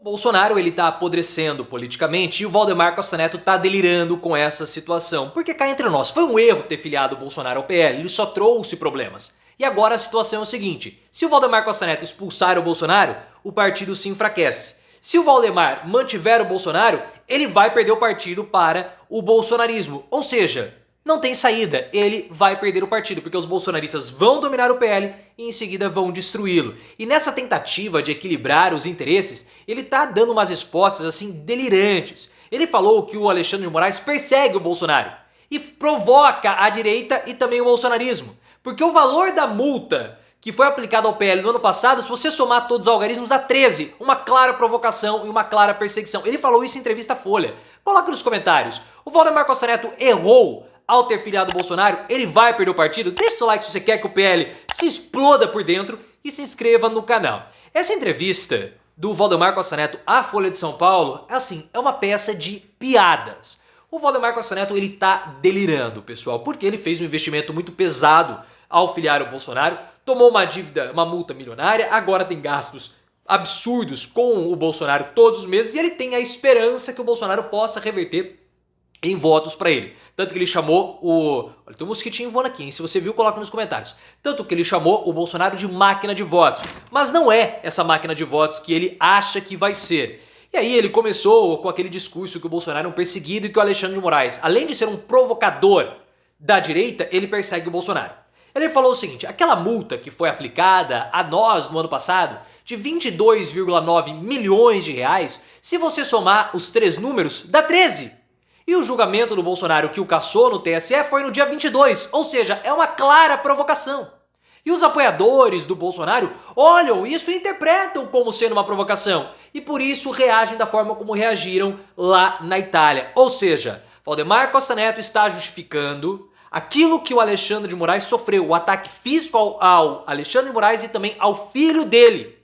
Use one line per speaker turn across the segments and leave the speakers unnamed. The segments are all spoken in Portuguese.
Bolsonaro ele tá apodrecendo politicamente e o Valdemar Costa Neto tá delirando com essa situação. Porque cá entre nós, foi um erro ter filiado o Bolsonaro ao PL, ele só trouxe problemas. E agora a situação é o seguinte, se o Valdemar Costa Neto expulsar o Bolsonaro, o partido se enfraquece. Se o Valdemar mantiver o Bolsonaro, ele vai perder o partido para o bolsonarismo. Ou seja, não tem saída, ele vai perder o partido, porque os bolsonaristas vão dominar o PL e em seguida vão destruí-lo. E nessa tentativa de equilibrar os interesses, ele tá dando umas respostas assim delirantes. Ele falou que o Alexandre de Moraes persegue o Bolsonaro e provoca a direita e também o bolsonarismo. Porque o valor da multa que foi aplicada ao PL no ano passado, se você somar todos os algarismos, dá 13. Uma clara provocação e uma clara perseguição. Ele falou isso em entrevista à Folha. Coloque nos comentários. O Valdemar Costa Neto errou ao ter filiado o Bolsonaro? Ele vai perder o partido? Deixe seu like se você quer que o PL se exploda por dentro e se inscreva no canal. Essa entrevista do Valdemar Costa Neto à Folha de São Paulo, assim, é uma peça de piadas. O Valdemar Costa Neto, ele tá delirando, pessoal, porque ele fez um investimento muito pesado ao filiar o Bolsonaro, tomou uma dívida, uma multa milionária, agora tem gastos absurdos com o Bolsonaro todos os meses e ele tem a esperança que o Bolsonaro possa reverter em votos para ele. Tanto que ele chamou o... Olha, tem um mosquitinho voando aqui, hein? Se você viu, coloca nos comentários. Tanto que ele chamou o Bolsonaro de máquina de votos. Mas não é essa máquina de votos que ele acha que vai ser. E aí ele começou com aquele discurso que o Bolsonaro é um perseguido e que o Alexandre de Moraes, além de ser um provocador da direita, ele persegue o Bolsonaro. Ele falou o seguinte, aquela multa que foi aplicada a nós no ano passado, de 22,9 milhões de reais, se você somar os três números, dá 13. E o julgamento do Bolsonaro que o cassou no TSE foi no dia 22, ou seja, é uma clara provocação. E os apoiadores do Bolsonaro olham isso e interpretam como sendo uma provocação. E por isso reagem da forma como reagiram lá na Itália. Ou seja, Valdemar Costa Neto está justificando aquilo que o Alexandre de Moraes sofreu, o ataque físico ao Alexandre de Moraes e também ao filho dele.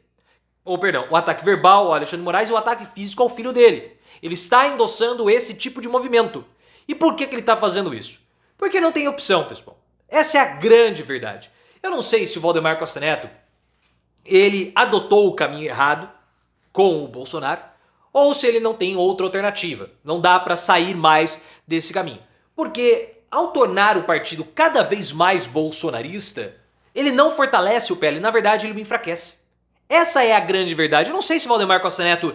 Ou perdão, o ataque verbal ao Alexandre de Moraes e o ataque físico ao filho dele. Ele está endossando esse tipo de movimento. E por que ele está fazendo isso? Porque não tem opção, pessoal. Essa é a grande verdade. Eu não sei se o Valdemar Costa Neto ele adotou o caminho errado com o Bolsonaro ou se ele não tem outra alternativa. Não dá para sair mais desse caminho. Porque ao tornar o partido cada vez mais bolsonarista, ele não fortalece o PL, na verdade ele o enfraquece. Essa é a grande verdade. Eu não sei se o Valdemar Costa Neto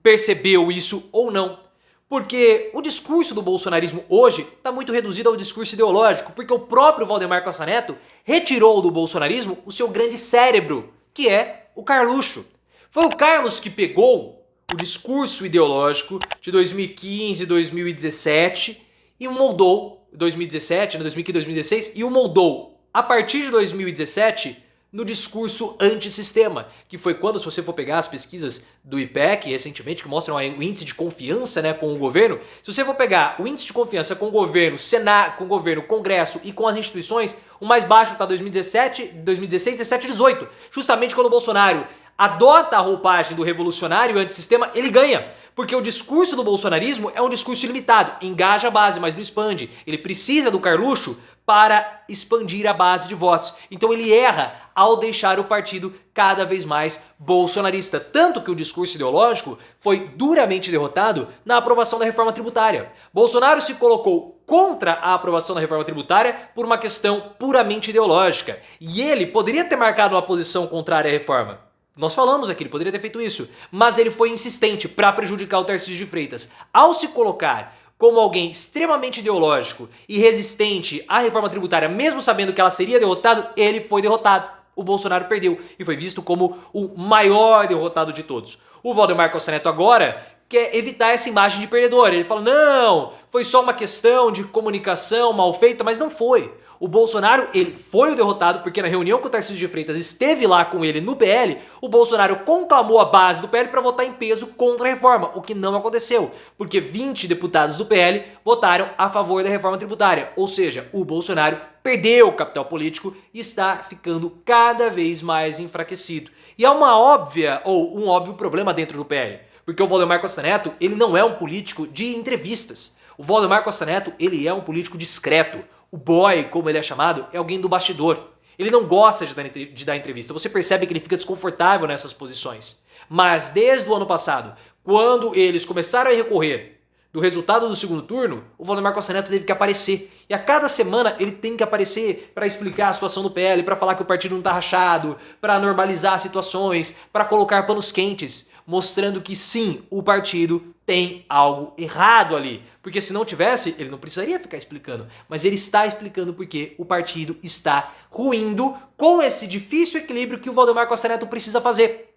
percebeu isso ou não. Porque o discurso do bolsonarismo hoje está muito reduzido ao discurso ideológico, porque o próprio Valdemar Costa Neto retirou do bolsonarismo o seu grande cérebro, que é o Carluxo. Foi o Carlos que pegou o discurso ideológico de 2015, 2017 e o moldou, 2017, 2015, 2016, e o moldou a partir de 2017 no discurso antissistema, que foi quando, se você for pegar as pesquisas do IPEC recentemente, que mostram o índice de confiança, né, com o governo, se você for pegar o índice de confiança com o governo, Senado, com o governo, Congresso e com as instituições, o mais baixo está 2017, 2016, 17 e 18, justamente quando o Bolsonaro adota a roupagem do revolucionário antissistema, ele ganha. Porque o discurso do bolsonarismo é um discurso ilimitado, engaja a base, mas não expande. Ele precisa do Carluxo para expandir a base de votos. Então ele erra ao deixar o partido cada vez mais bolsonarista. Tanto que o discurso ideológico foi duramente derrotado na aprovação da reforma tributária. Bolsonaro se colocou contra a aprovação da reforma tributária por uma questão puramente ideológica. E ele poderia ter marcado uma posição contrária à reforma. Nós falamos aqui, ele poderia ter feito isso, mas ele foi insistente para prejudicar o Tarcísio de Freitas. Ao se colocar como alguém extremamente ideológico e resistente à reforma tributária, mesmo sabendo que ela seria derrotada, ele foi derrotado. O Bolsonaro perdeu e foi visto como o maior derrotado de todos. O Valdemar Costa Neto agora quer evitar essa imagem de perdedor. Ele fala, não, foi só uma questão de comunicação mal feita, mas não foi. O Bolsonaro, ele foi o derrotado porque na reunião que o Tarcísio de Freitas esteve lá com ele no PL, o Bolsonaro conclamou a base do PL para votar em peso contra a reforma, o que não aconteceu, porque 20 deputados do PL votaram a favor da reforma tributária, ou seja, o Bolsonaro perdeu o capital político e está ficando cada vez mais enfraquecido. E há uma óbvia, ou um óbvio problema dentro do PL, porque o Valdemar Costa Neto, ele não é um político de entrevistas. O Valdemar Costa Neto, ele é um político discreto. O boy, como ele é chamado, é alguém do bastidor. Ele não gosta de dar entrevista. Você percebe que ele fica desconfortável nessas posições. Mas desde o ano passado, quando eles começaram a recorrer do resultado do segundo turno, o Valdemar Costa Neto teve que aparecer. E a cada semana ele tem que aparecer para explicar a situação do PL, para falar que o partido não está rachado, para normalizar situações, para colocar panos quentes, mostrando que sim, o partido tem algo errado ali. Porque se não tivesse, ele não precisaria ficar explicando. Mas ele está explicando porque o partido está ruindo com esse difícil equilíbrio que o Valdemar Costa Neto precisa fazer.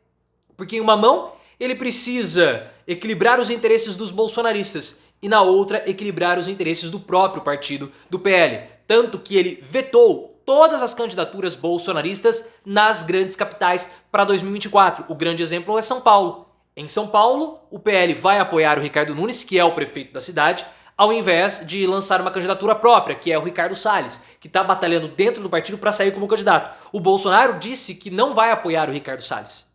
Porque em uma mão ele precisa equilibrar os interesses dos bolsonaristas e na outra equilibrar os interesses do próprio partido do PL. Tanto que ele vetou todas as candidaturas bolsonaristas nas grandes capitais para 2024. O grande exemplo é São Paulo. Em São Paulo, o PL vai apoiar o Ricardo Nunes, que é o prefeito da cidade, ao invés de lançar uma candidatura própria, que é o Ricardo Salles, que está batalhando dentro do partido para sair como candidato. O Bolsonaro disse que não vai apoiar o Ricardo Salles.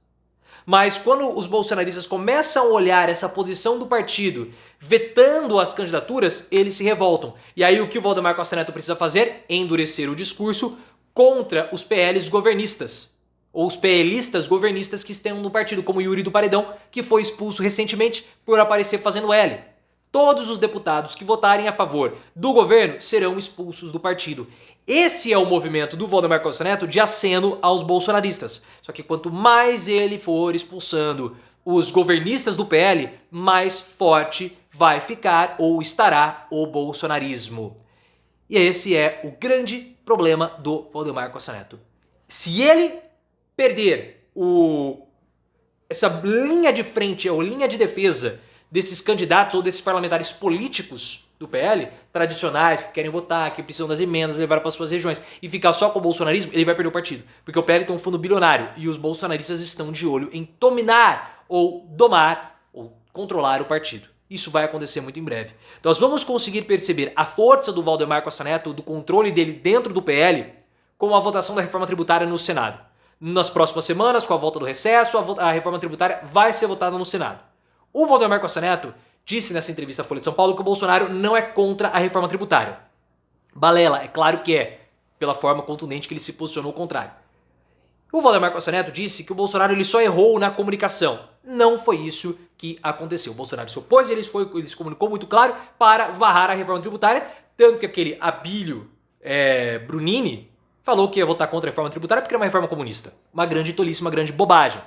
Mas quando os bolsonaristas começam a olhar essa posição do partido vetando as candidaturas, eles se revoltam. E aí o que o Valdemar Costa Neto precisa fazer? Endurecer o discurso contra os PLs governistas. Ou os PListas governistas que estão no partido, como Yuri do Paredão, que foi expulso recentemente por aparecer fazendo L. Todos os deputados que votarem a favor do governo serão expulsos do partido. Esse é o movimento do Valdemar Costa Neto de aceno aos bolsonaristas. Só que quanto mais ele for expulsando os governistas do PL, mais forte vai ficar ou estará o bolsonarismo. E esse é o grande problema do Valdemar Costa Neto. Se ele perder essa linha de frente ou linha de defesa desses candidatos ou desses parlamentares políticos do PL, tradicionais, que querem votar, que precisam das emendas, levar para suas regiões, e ficar só com o bolsonarismo, ele vai perder o partido. Porque o PL tem um fundo bilionário e os bolsonaristas estão de olho em dominar ou domar ou controlar o partido. Isso vai acontecer muito em breve. Nós vamos conseguir perceber a força do Valdemar Costa Neto, do controle dele dentro do PL, com a votação da reforma tributária no Senado. Nas próximas semanas, com a volta do recesso, a reforma tributária vai ser votada no Senado. O Valdemar Costa Neto disse nessa entrevista à Folha de São Paulo que o Bolsonaro não é contra a reforma tributária. Balela, é claro que é, pela forma contundente que ele se posicionou ao contrário. O Valdemar Costa Neto disse que o Bolsonaro ele só errou na comunicação. Não foi isso que aconteceu. O Bolsonaro se opôs e ele se comunicou muito claro para barrar a reforma tributária, tanto que aquele Abílio Brunini falou que ia votar contra a reforma tributária porque era uma reforma comunista. Uma grande tolice, uma grande bobagem.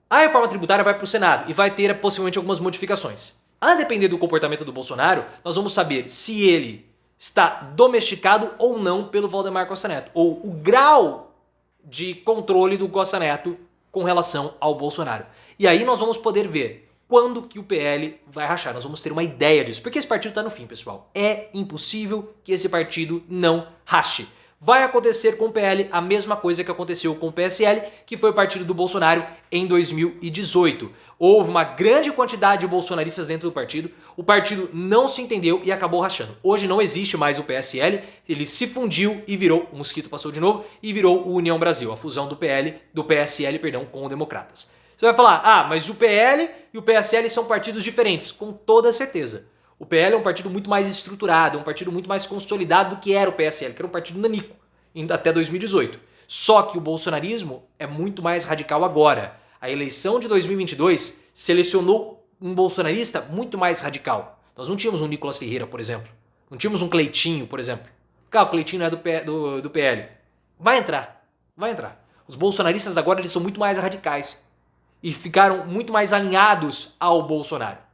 A reforma tributária vai para o Senado e vai ter possivelmente algumas modificações. A depender do comportamento do Bolsonaro, nós vamos saber se ele está domesticado ou não pelo Valdemar Costa Neto, ou o grau de controle do Costa Neto com relação ao Bolsonaro. E aí nós vamos poder ver quando que o PL vai rachar. Nós vamos ter uma ideia disso, porque esse partido está no fim, pessoal. É impossível que esse partido não rache. Vai acontecer com o PL a mesma coisa que aconteceu com o PSL, que foi o partido do Bolsonaro em 2018. Houve uma grande quantidade de bolsonaristas dentro do partido, o partido não se entendeu e acabou rachando. Hoje não existe mais o PSL, ele se fundiu e virou, o mosquito passou de novo, e virou o União Brasil, a fusão do PSL com o Democratas. Você vai falar, mas o PL e o PSL são partidos diferentes, com toda certeza. O PL é um partido muito mais estruturado, é um partido muito mais consolidado do que era o PSL, que era um partido nanico, até 2018. Só que o bolsonarismo é muito mais radical agora. A eleição de 2022 selecionou um bolsonarista muito mais radical. Nós não tínhamos um Nicolas Ferreira, por exemplo. Não tínhamos um Cleitinho, por exemplo. O Cleitinho não é do PL. Vai entrar. Os bolsonaristas agora eles são muito mais radicais e ficaram muito mais alinhados ao Bolsonaro.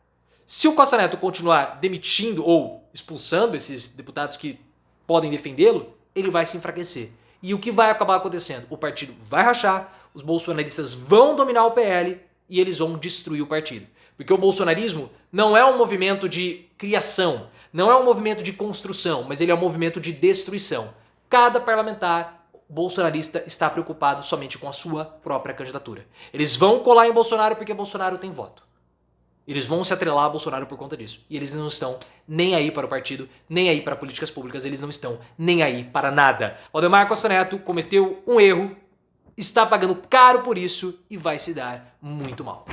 Se o Costa Neto continuar demitindo ou expulsando esses deputados que podem defendê-lo, ele vai se enfraquecer. E o que vai acabar acontecendo? O partido vai rachar, os bolsonaristas vão dominar o PL e eles vão destruir o partido. Porque o bolsonarismo não é um movimento de criação, não é um movimento de construção, mas ele é um movimento de destruição. Cada parlamentar bolsonarista está preocupado somente com a sua própria candidatura. Eles vão colar em Bolsonaro porque Bolsonaro tem voto. Eles vão se atrelar a Bolsonaro por conta disso. E eles não estão nem aí para o partido, nem aí para políticas públicas, eles não estão nem aí para nada. Valdemar Costa Neto cometeu um erro, está pagando caro por isso e vai se dar muito mal.